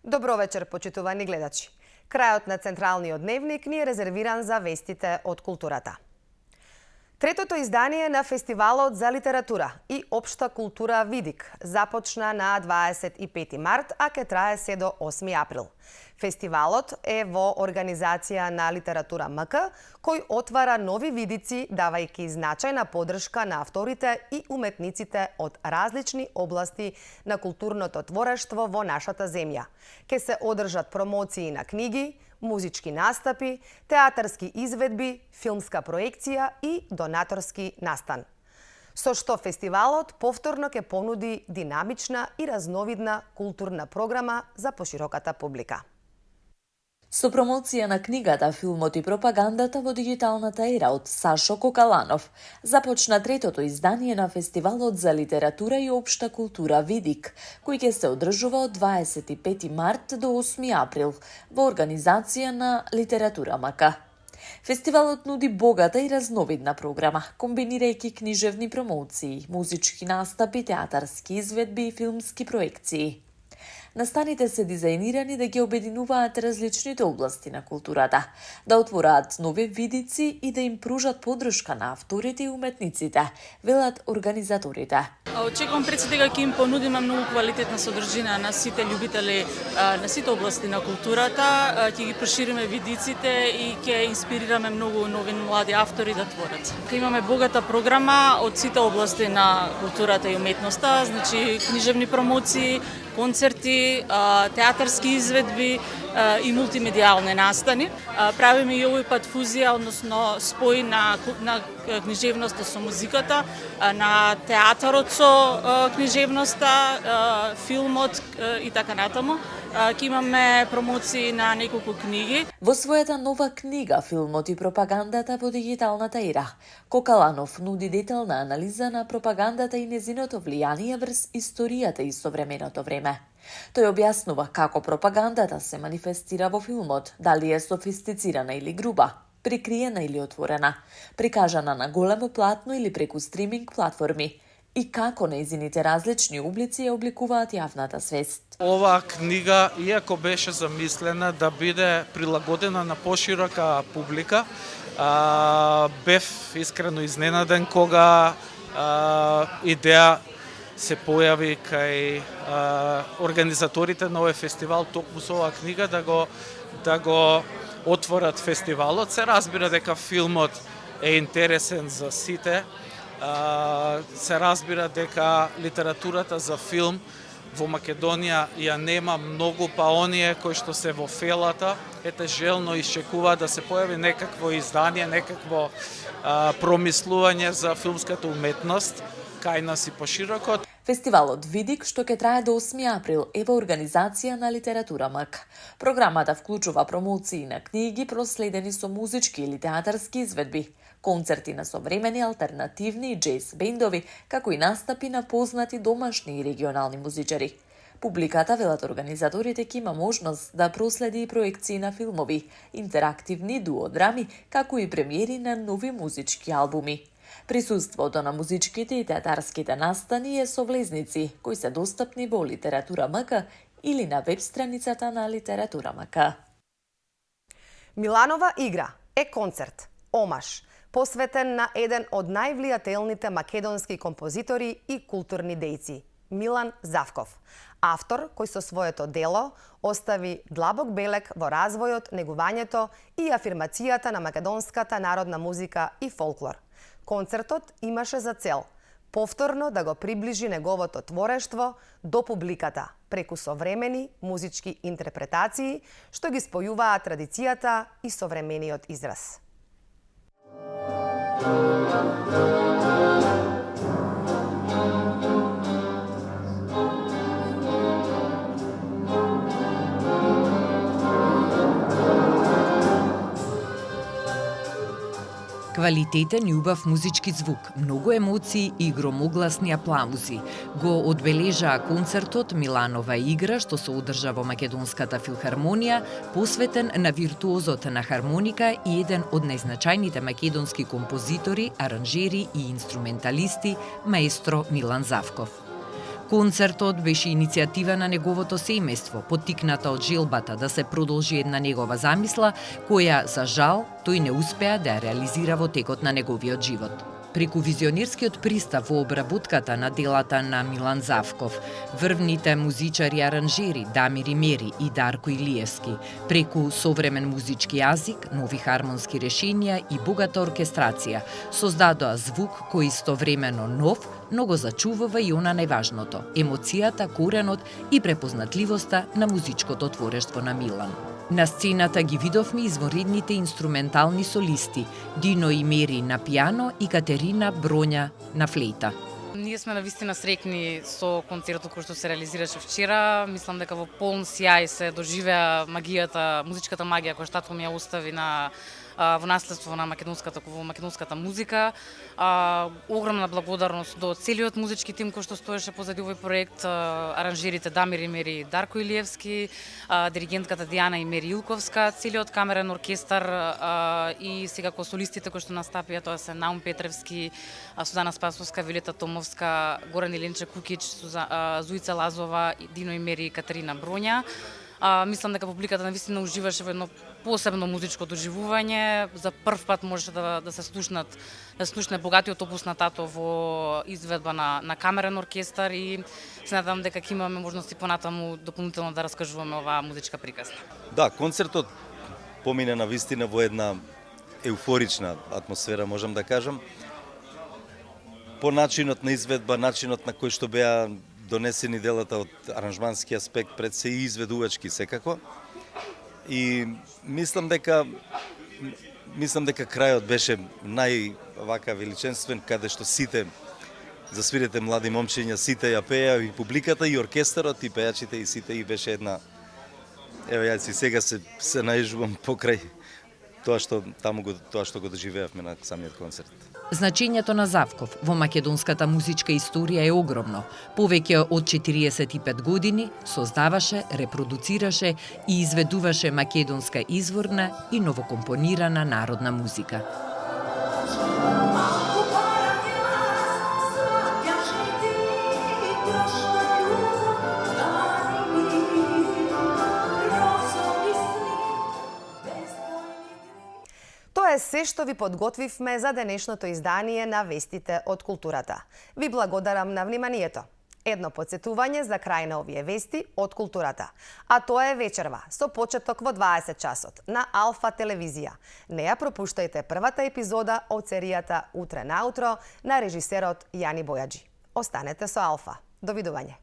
Добро вечер, почитувани гледачи. Крајот на Централниот дневник ни е резервиран за вестите од културата. Третото издание на Фестивалот за литература и општа култура Видик започна на 25 март, а ке трае се до 8 април. Фестивалот е во организација на Литература МК, кој отвара нови видици, давајќи значајна поддршка на авторите и уметниците од различни области на културното творештво во нашата земја. Ке се одржат промоции на книги, музички настапи, театарски изведби, филмска проекција и донаторски настан. Со што фестивалот повторно ќе понуди динамична и разновидна културна програма за пошироката публика. Со промоција на книгата, филмот и пропагандата во дигиталната ера од Сашо Кокаланов, започна третото издание на Фестивалот за литература и општа култура Видик, кој ќе се одржува од 25 март до 8 април во организација на Литература МК. Фестивалот нуди богата и разновидна програма, комбинирајќи книжевни промоции, музички настапи, театарски изведби и филмски проекции. Настаните се дизајнирани да ги обединуваат различните области на културата, да отвораат нови видици и да им пружат поддршка на авторите и уметниците, велат организаторите. Очекувам пред се дека ќе им понудиме многу квалитетна содржина на сите љубители на сите области на културата, ќе ги прошириме видиците и ќе инспирираме многу нови млади автори да творат. Ќе имаме богата програма од сите области на културата и уметноста, значи книжевни промоции, концерти, театарски изведби и мултимедијални настани. Правиме и овој пат фузија, односно спој на книжевноста со музиката, на театарот со книжевноста, филмот и така натаму. Ќе имаме промоции на неколку книги. Во својата нова книга «Филмот и пропагандата во дигиталната ера», Кокаланов нуди детална анализа на пропагандата и незиното влијание врз историјата и современото време. Тој објаснува како пропагандата се манифестира во филмот, дали е софистицирана или груба, прикриена или отворена, прикажана на големо платно или преку стриминг платформи, и како нејзините различни облици ја обликуваат јавната свест. Оваа книга, иако беше замислена да биде прилагодена на поширока публика, бев искрено изненаден кога идеја се појави кај организаторите на овој фестивал токму со оваа книга да го отворат фестивалот. Се разбира дека филмот е интересен за сите. Се разбира дека литературата за филм во Македонија ја нема многу, па оние кои што се во фелата, желно исчекуваат да се појави некакво издание, некакво промислување за филмската уметност кај нас и пошироко. Фестивалот Видик, што ќе трае до 8 април, е во организација на Литература МК. Програмата вклучува промоции на книги, проследени со музички или театарски изведби, концерти на современи, алтернативни и џез бендови, како и настапи на познати домашни и регионални музичари. Публиката, велат организаторите, ќе има можност да проследи и проекции на филмови, интерактивни дуодрами, како и премиери на нови музички албуми. Присуството на музичките и театарските настани е со влезници, кои се достапни во Литература МК или на веб страницата на Литература МК. Миланова игра е концерт, омаш, посветен на еден од највлијателните македонски композитори и културни дејци, Милан Завков. Автор кој со своето дело остави длабок белег во развојот, негувањето и афирмацијата на македонската народна музика и фолклор. Концертот имаше за цел повторно да го приближи неговото творештво до публиката преку современи музички интерпретации што ги спојуваа традицијата и современиот израз. Квалитетен и убав музички звук, многу емоции и громогласни аплаузи го одбележаа концертот Миланова игра што се одржа во Македонската филхармонија, посветен на виртуозот на хармоника и еден од најзначајните македонски композитори, аранжери и инструменталисти, маестро Милан Завков. Концертот беше иницијатива на неговото семејство, поттикната од желбата да се продолжи една негова замисла, која, за жал, тој не успеа да ја реализира во текот на неговиот живот. Преку визионерскиот пристап во обработката на делата на Милан Завков, врвните музичари аранжери Дамир Имери и Дарко Илиевски, преку современ музички јазик, нови хармонски решенија и богата оркестрација, создадоа звук кој истовремено нов, но го зачувува и она најважното – емоцијата, коренот и препознатливоста на музичкото творештво на Милан. На сцената ги видовме изворедните инструментални солисти Дино Имери на пијано и Катерина Броња на флейта. Ние сме навистина среќни со концертот кој што се реализираше вчера. Мислам дека во полн сјај се доживеа магијата, музичката магија која штатот ми ја остави во наследство на македонската музика. Огромна благодарност до целиот музички тим кој што стоеше позади овој проект, аранжерите Дамир Имери и Дарко Илиевски, диригентката Дијана Имери Илковска, целиот камерен оркестар и секако солистите кои што настапија, тоа се Наум Петревски, Сузана Спасовска, Вилета Томовска, Горан Иленче Кукич, Зуица Лазова, Дино Имери и Катерина Броња. Мислам дека публиката навистина уживаше во едно посебно музичко доживување. За прв пат можеше да се слушне богатиот опус на Тато во изведба на камерен оркестар и се надам дека ќе имаме можности понатаму дополнително да раскажуваме оваа музичка приказна. Да, концертот помине навистина во една еуфорична атмосфера, можам да кажам. По начинот на изведба, начинот на кој што беа донесени делата од аранжмански аспект пред се и изведувачки секако. И мислам дека крајот беше највака величенствен, каде што сите засвирите млади момчиња, сите ја пеа, и публиката, и оркестарот, и пејачите, и сите, и беше една... Ево јас и сега се најжувам покрај тоа што го доживеавме на самиот концерт. Значењето на Завков во македонската музичка историја е огромно. Повеќе од 45 години создаваше, репродуцираше и изведуваше македонска изворна и новокомпонирана народна музика. Тоа е се што ви подготвивме за денешното издание на Вестите од културата. Ви благодарам на вниманието. Едно подсетување за крај на овие вести од културата. А тоа е вечерва, со почеток во 20 часот на Алфа телевизија. Не ја пропуштајте првата епизода од серијата Утре наутро на режисерот Јани Бојаджи. Останете со Алфа. Довидување.